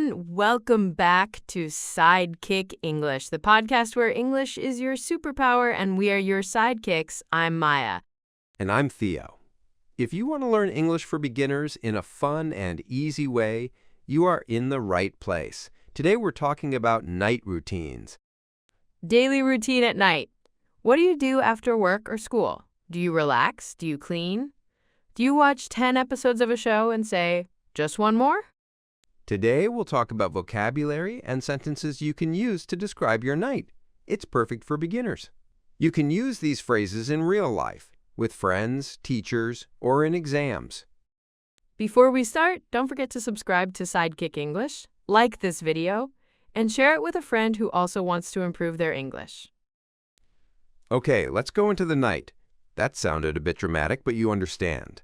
everyone. Welcome back to Sidekick English, the podcast where English is your superpower and we are your sidekicks. I'm Maya. And I'm Theo. If you want to learn English for beginners in a fun and easy way, you are in the right place. Today we're talking about night routines. Daily routine at night. What do you do after work or school? Do you relax? Do you clean? Do you watch 10 episodes of a show and say, just one more? Today we'll talk about vocabulary and sentences you can use to describe your night. It's perfect for beginners. You can use these phrases in real life, with friends, teachers, or in exams. Before we start, don't forget to subscribe to Sidekick English, like this video, and share it with a friend who also wants to improve their English. Okay, let's go into the night. That sounded a bit dramatic, but you understand.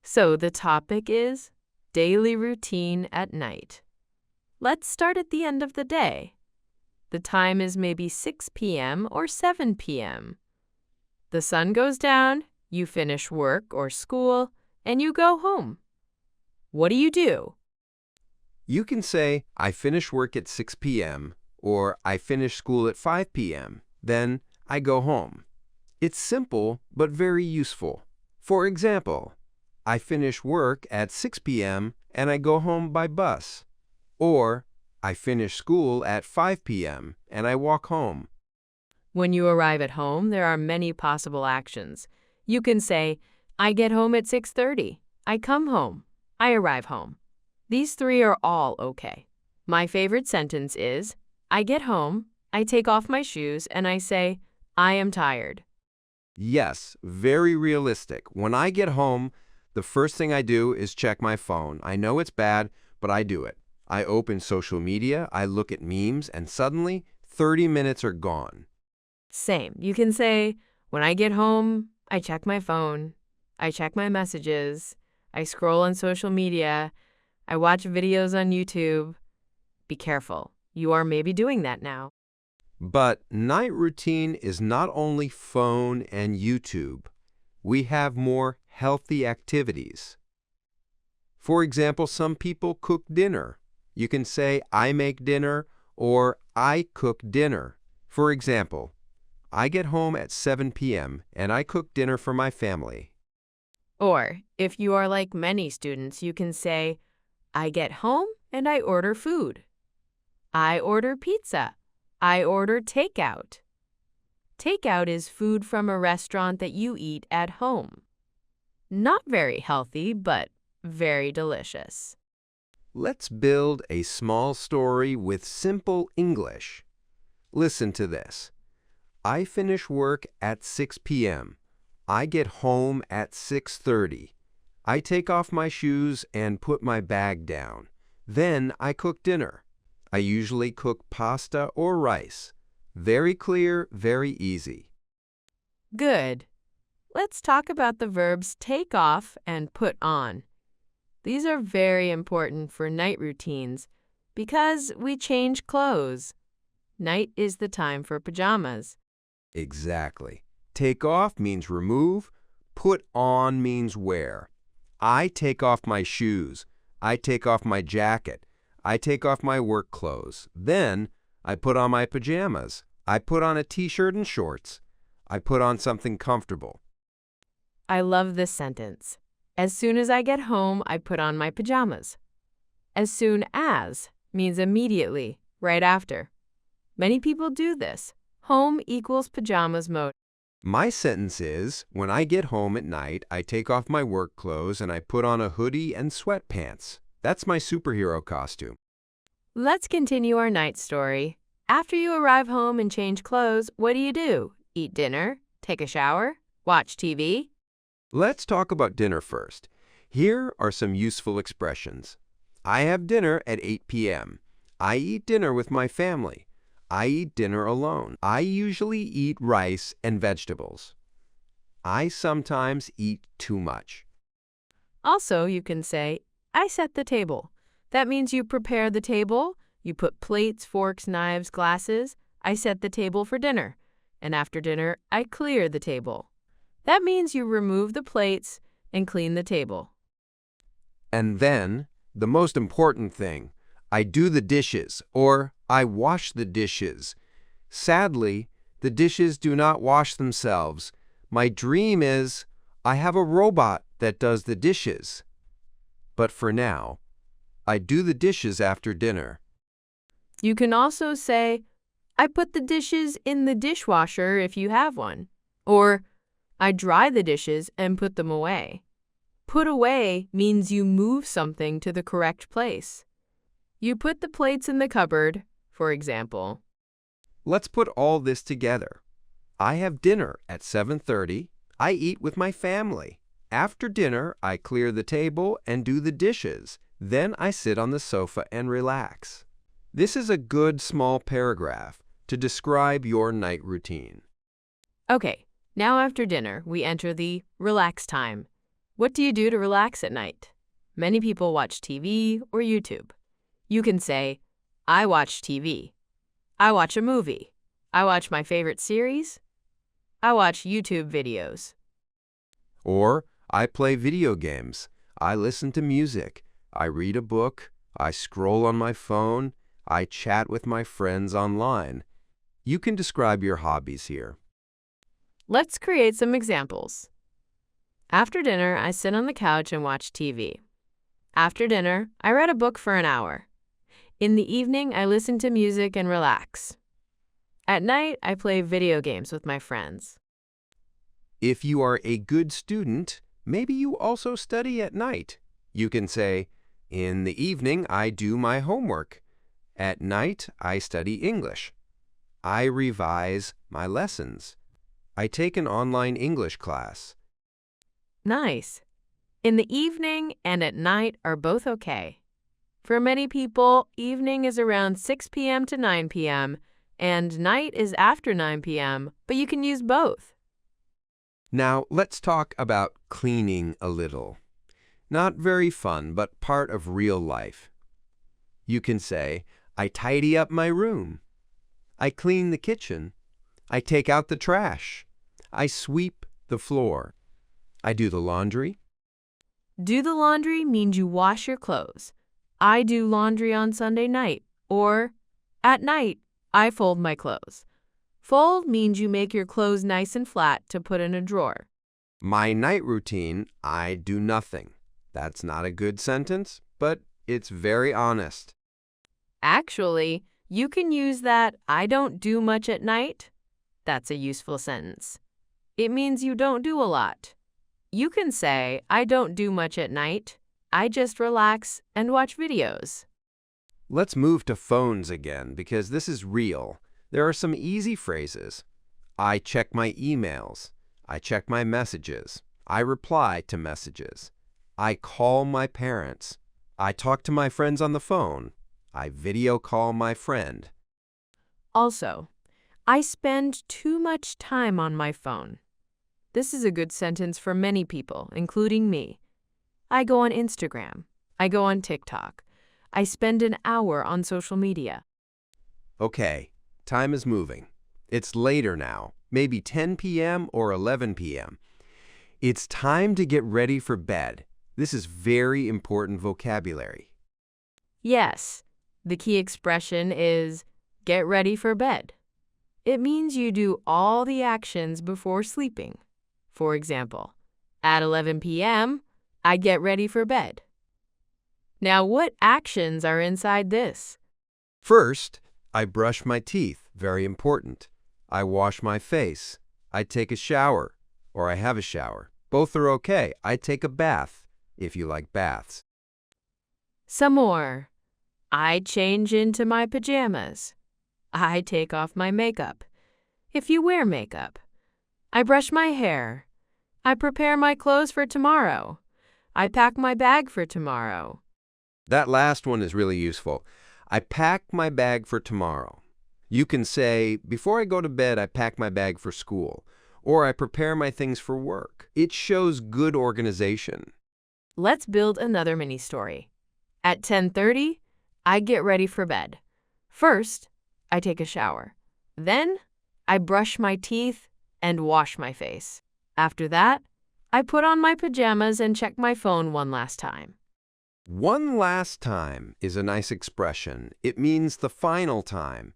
So the topic is daily routine at night. Let's start at the end of the day. The time is maybe 6 p.m. or 7 p.m. The sun goes down, you finish work or school, and you go home. What do you do? You can say, I finish work at 6 p.m. or I finish school at 5 p.m. Then I go home. It's simple but very useful. For example, I finish work at 6 p.m. and I go home by bus. Or, I finish school at 5 p.m. and I walk home. When you arrive at home, there are many possible actions. You can say, I get home at 6:30. I come home. I arrive home. These three are all okay. My favorite sentence is, I get home, I take off my shoes, and I say, I am tired. Yes, very realistic. When I get home, the first thing I do is check my phone. I know it's bad, but I do it. I open social media, I look at memes, and suddenly 30 minutes are gone. Same. You can say, when I get home, I check my phone, I check my messages, I scroll on social media, I watch videos on YouTube. Be careful. You are maybe doing that now. But night routine is not only phone and YouTube. We have more healthy activities. For example, some people cook dinner. You can say, I make dinner, or I cook dinner. For example, I get home at 7 p.m. and I cook dinner for my family. Or, if you are like many students, you can say, I get home and I order food. I order pizza. I order takeout. Takeout is food from a restaurant that you eat at home. Not very healthy, but very delicious. Let's build a small story with simple English. Listen to this. I finish work at 6 p.m. I get home at 6:30. I take off my shoes and put my bag down. Then I cook dinner. I usually cook pasta or rice. Very clear, very easy. Good. Let's talk about the verbs take off and put on. These are very important for night routines because we change clothes. Night is the time for pajamas. Exactly. Take off means remove. Put on means wear. I take off my shoes. I take off my jacket. I take off my work clothes. Then I put on my pajamas. I put on a t-shirt and shorts. I put on something comfortable. I love this sentence. As soon as I get home, I put on my pajamas. As soon as means immediately, right after. Many people do this. Home equals pajamas mode. My sentence is, when I get home at night, I take off my work clothes and I put on a hoodie and sweatpants. That's my superhero costume. Let's continue our night story. After you arrive home and change clothes, what do? Eat dinner? Take a shower? Watch TV? Let's talk about dinner first. Here are some useful expressions. I have dinner at 8 p.m. I eat dinner with my family. I eat dinner alone. I usually eat rice and vegetables. I sometimes eat too much. Also, you can say, I set the table. That means you prepare the table, you put plates, forks, knives, glasses. I set the table for dinner. And after dinner, I clear the table. That means you remove the plates and clean the table. And then the most important thing. I do the dishes or I wash the dishes. Sadly, the dishes do not wash themselves. My dream is I have a robot that does the dishes. But for now, I do the dishes after dinner. You can also say, I put the dishes in the dishwasher if you have one. Or, I dry the dishes and put them away. Put away means you move something to the correct place. You put the plates in the cupboard, for example. Let's put all this together. I have dinner at 7:30. I eat with my family. After dinner, I clear the table and do the dishes. Then I sit on the sofa and relax. This is a good small paragraph to describe your night routine. Okay, now after dinner, we enter the relax time. What do you do to relax at night? Many people watch TV or YouTube. You can say, I watch TV. I watch a movie. I watch my favorite series. I watch YouTube videos. Or, I play video games. I listen to music. I read a book. I scroll on my phone. I chat with my friends online. You can describe your hobbies here. Let's create some examples. After dinner, I sit on the couch and watch TV. After dinner, I read a book for an hour. In the evening, I listen to music and relax. At night, I play video games with my friends. If you are a good student, maybe you also study at night. You can say, in the evening, I do my homework. At night, I study English. I revise my lessons. I take an online English class. Nice. In the evening and at night are both okay. For many people, evening is around 6 p.m. to 9 p.m., and night is after 9 p.m., but you can use both. Now, let's talk about cleaning a little. Not very fun, but part of real life. You can say, I tidy up my room. I clean the kitchen. I take out the trash. I sweep the floor. I do the laundry. Do the laundry means you wash your clothes. I do laundry on Sunday night, or at night, I fold my clothes. Fold means you make your clothes nice and flat to put in a drawer. My night routine, I do nothing. That's not a good sentence, but it's very honest. Actually, you can use that I don't do much at night. That's a useful sentence. It means you don't do a lot. You can say, I don't do much at night. I just relax and watch videos. Let's move to phones again because this is real. There are some easy phrases. I check my emails. I check my messages. I reply to messages. I call my parents. I talk to my friends on the phone. I video call my friend. Also, I spend too much time on my phone. This is a good sentence for many people, including me. I go on Instagram. I go on TikTok. I spend an hour on social media. Okay, time is moving. It's later now, maybe 10 p.m. or 11 p.m. It's time to get ready for bed. This is very important vocabulary. Yes, the key expression is get ready for bed. It means you do all the actions before sleeping. For example, at 11 p.m., I get ready for bed. Now, what actions are inside this? First, I brush my teeth, very important. I wash my face. I take a shower, or I have a shower. Both are okay. I take a bath, if you like baths. Some more. I change into my pajamas. I take off my makeup, if you wear makeup. I brush my hair. I prepare my clothes for tomorrow. I pack my bag for tomorrow. That last one is really useful. I pack my bag for tomorrow. You can say, before I go to bed, I pack my bag for school, or I prepare my things for work. It shows good organization. Let's build another mini story. At 10:30, I get ready for bed. First, I take a shower. Then, I brush my teeth and wash my face. After that, I put on my pajamas and check my phone one last time. One last time is a nice expression. It means the final time.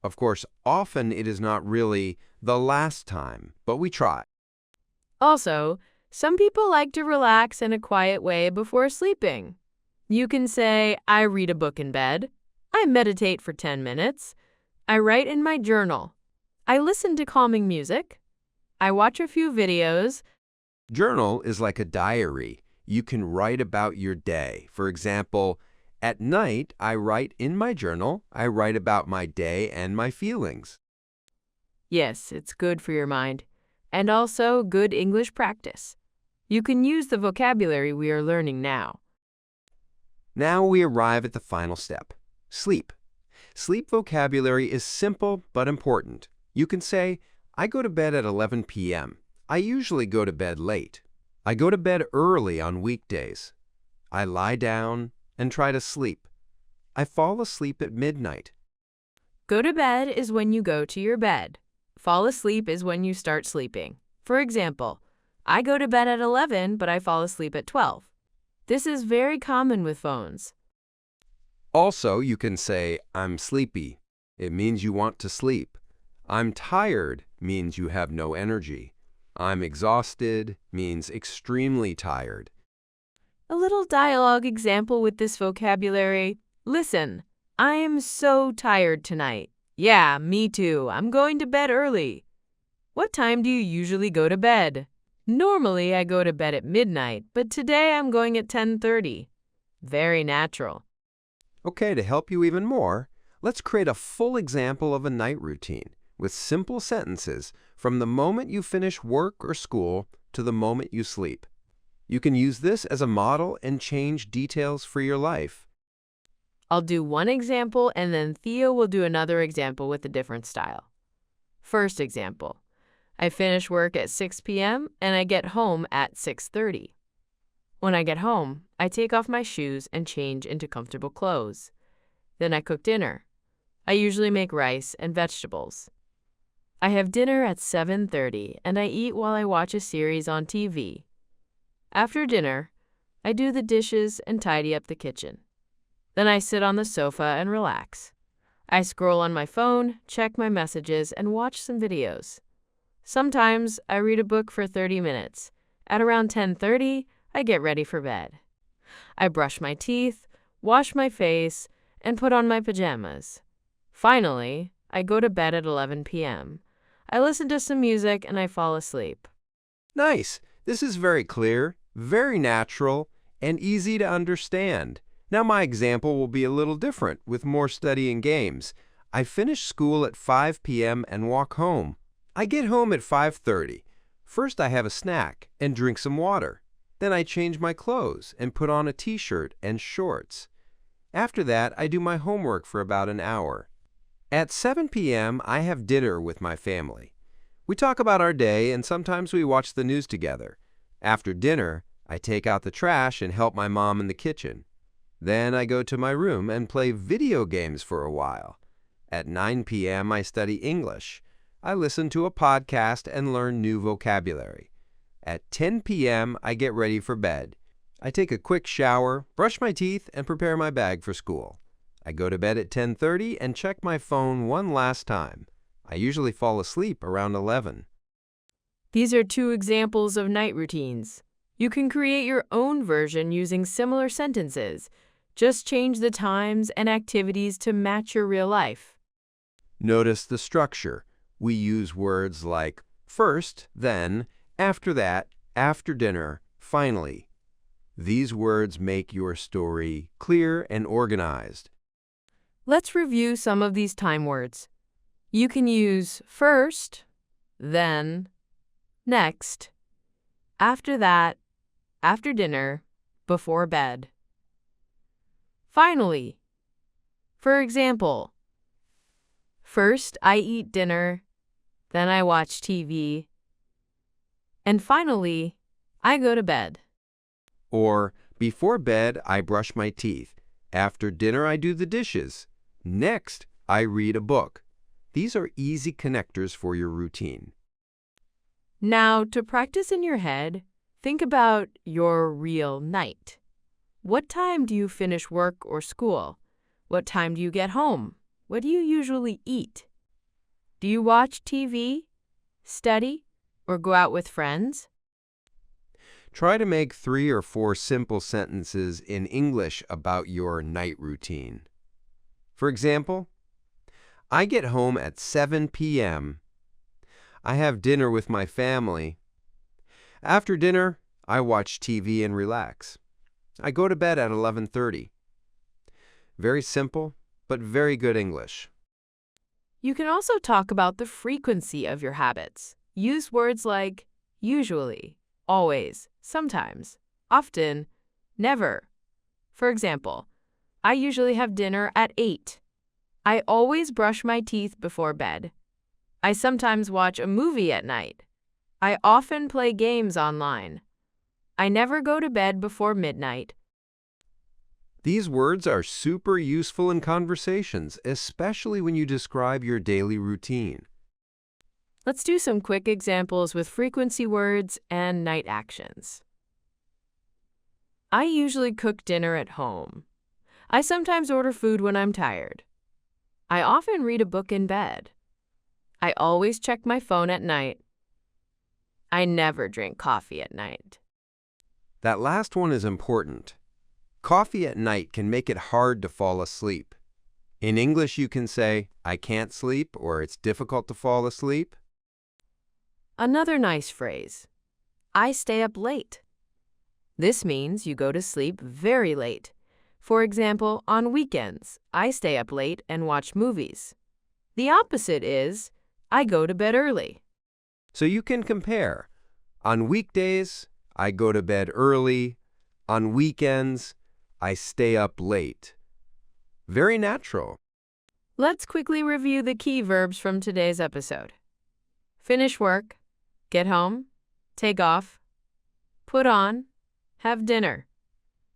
Of course, often it is not really the last time, but we try. Also, some people like to relax in a quiet way before sleeping. You can say, I read a book in bed. I meditate for 10 minutes. I write in my journal. I listen to calming music. I watch a few videos. Journal is like a diary. You can write about your day. For example, at night, I write in my journal. I write about my day and my feelings. Yes, it's good for your mind. And also good English practice. You can use the vocabulary we are learning now. Now we arrive at the final step, sleep. Sleep vocabulary is simple but important. You can say, I go to bed at 11 p.m. I usually go to bed late. I go to bed early on weekdays. I lie down and try to sleep. I fall asleep at midnight. Go to bed is when you go to your bed. Fall asleep is when you start sleeping. For example, I go to bed at 11, but I fall asleep at 12. This is very common with phones. Also, you can say, I'm sleepy. It means you want to sleep. I'm tired means you have no energy. I'm exhausted means extremely tired. A little dialogue example with this vocabulary. Listen, I am so tired tonight. Yeah, me too. I'm going to bed early. What time do you usually go to bed? Normally, I go to bed at midnight, but today I'm going at 10:30. Very natural. Okay, to help you even more, let's create a full example of a night routine with simple sentences from the moment you finish work or school to the moment you sleep. You can use this as a model and change details for your life. I'll do one example and then Theo will do another example with a different style. First example. I finish work at 6 p.m. and I get home at 6:30. When I get home, I take off my shoes and change into comfortable clothes. Then I cook dinner. I usually make rice and vegetables. I have dinner at 7:30 and I eat while I watch a series on TV. After dinner, I do the dishes and tidy up the kitchen. Then I sit on the sofa and relax. I scroll on my phone, check my messages, and watch some videos. Sometimes I read a book for 30 minutes. At around 10:30, I get ready for bed. I brush my teeth, wash my face, and put on my pajamas. Finally, I go to bed at 11 p.m. I listen to some music and I fall asleep. Nice! This is very clear, very natural, and easy to understand. Now my example will be a little different with more study and games. I finish school at 5 p.m. and walk home. I get home at 5:30. First I have a snack and drink some water. Then I change my clothes and put on a t-shirt and shorts. After that, I do my homework for about an hour. At 7 p.m., I have dinner with my family. We talk about our day and sometimes we watch the news together. After dinner, I take out the trash and help my mom in the kitchen. Then I go to my room and play video games for a while. At 9 p.m., I study English. I listen to a podcast and learn new vocabulary. At 10 p.m., I get ready for bed. I take a quick shower, brush my teeth, and prepare my bag for school. I go to bed at 10:30 and check my phone one last time. I usually fall asleep around 11. These are two examples of night routines. You can create your own version using similar sentences. Just change the times and activities to match your real life. Notice the structure. We use words like first, then, after that, after dinner, finally. These words make your story clear and organized. Let's review some of these time words. You can use first, then, next, after that, after dinner, before bed. Finally, for example, first I eat dinner, then I watch TV, and finally, I go to bed. Or, before bed, I brush my teeth. After dinner, I do the dishes. Next, I read a book. These are easy connectors for your routine. Now, to practice in your head, think about your real night. What time do you finish work or school? What time do you get home? What do you usually eat? Do you watch TV, study, or go out with friends? Try to make 3 or 4 simple sentences in English about your night routine. For example, I get home at 7 p.m. I have dinner with my family. After dinner, I watch TV and relax. I go to bed at 11:30. Very simple, but very good English. You can also talk about the frequency of your habits. Use words like usually, always, sometimes, often, never. For example, I usually have dinner at 8. I always brush my teeth before bed. I sometimes watch a movie at night. I often play games online. I never go to bed before midnight. These words are super useful in conversations, especially when you describe your daily routine. Let's do some quick examples with frequency words and night actions. I usually cook dinner at home. I sometimes order food when I'm tired. I often read a book in bed. I always check my phone at night. I never drink coffee at night. That last one is important. Coffee at night can make it hard to fall asleep. In English, you can say, I can't sleep, or it's difficult to fall asleep. Another nice phrase, I stay up late. This means you go to sleep very late. For example, on weekends, I stay up late and watch movies. The opposite is, I go to bed early. So you can compare. On weekdays, I go to bed early. On weekends, I stay up late. Very natural. Let's quickly review the key verbs from today's episode. Finish work, get home, take off, put on, have dinner,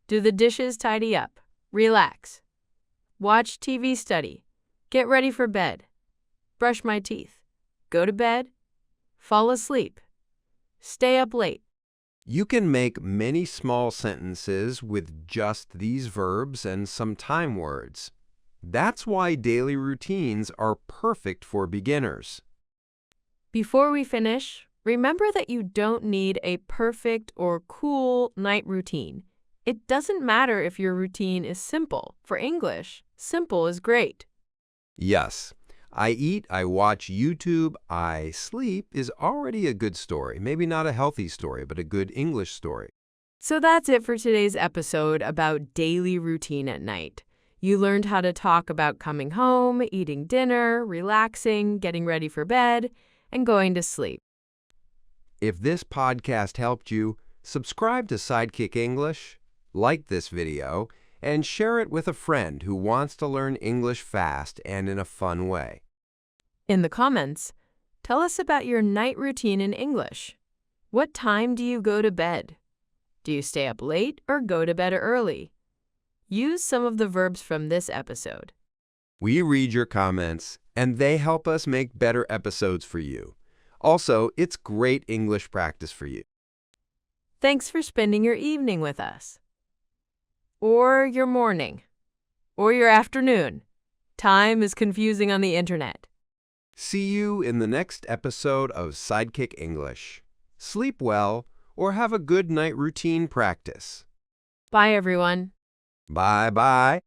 do the dishes, tidy up, relax, watch TV, study, get ready for bed, brush my teeth, go to bed, fall asleep, stay up late. You can make many small sentences with just these verbs and some time words. That's why daily routines are perfect for beginners. Before we finish, remember that you don't need a perfect or cool night routine. It doesn't matter if your routine is simple. For English, simple is great. Yes, I eat, I watch YouTube, I sleep is already a good story. Maybe not a healthy story, but a good English story. So that's it for today's episode about daily routine at night. You learned how to talk about coming home, eating dinner, relaxing, getting ready for bed, and going to sleep. If this podcast helped you, subscribe to Sidekick English, like this video, and share it with a friend who wants to learn English fast and in a fun way. In the comments, tell us about your night routine in English. What time do you go to bed? Do you stay up late or go to bed early? Use some of the verbs from this episode. We read your comments, and they help us make better episodes for you. Also, it's great English practice for you. Thanks for spending your evening with us. Or your morning. Or your afternoon. Time is confusing on the internet. See you in the next episode of Sidekick English. Sleep well or have a good night routine practice. Bye, everyone. Bye-bye.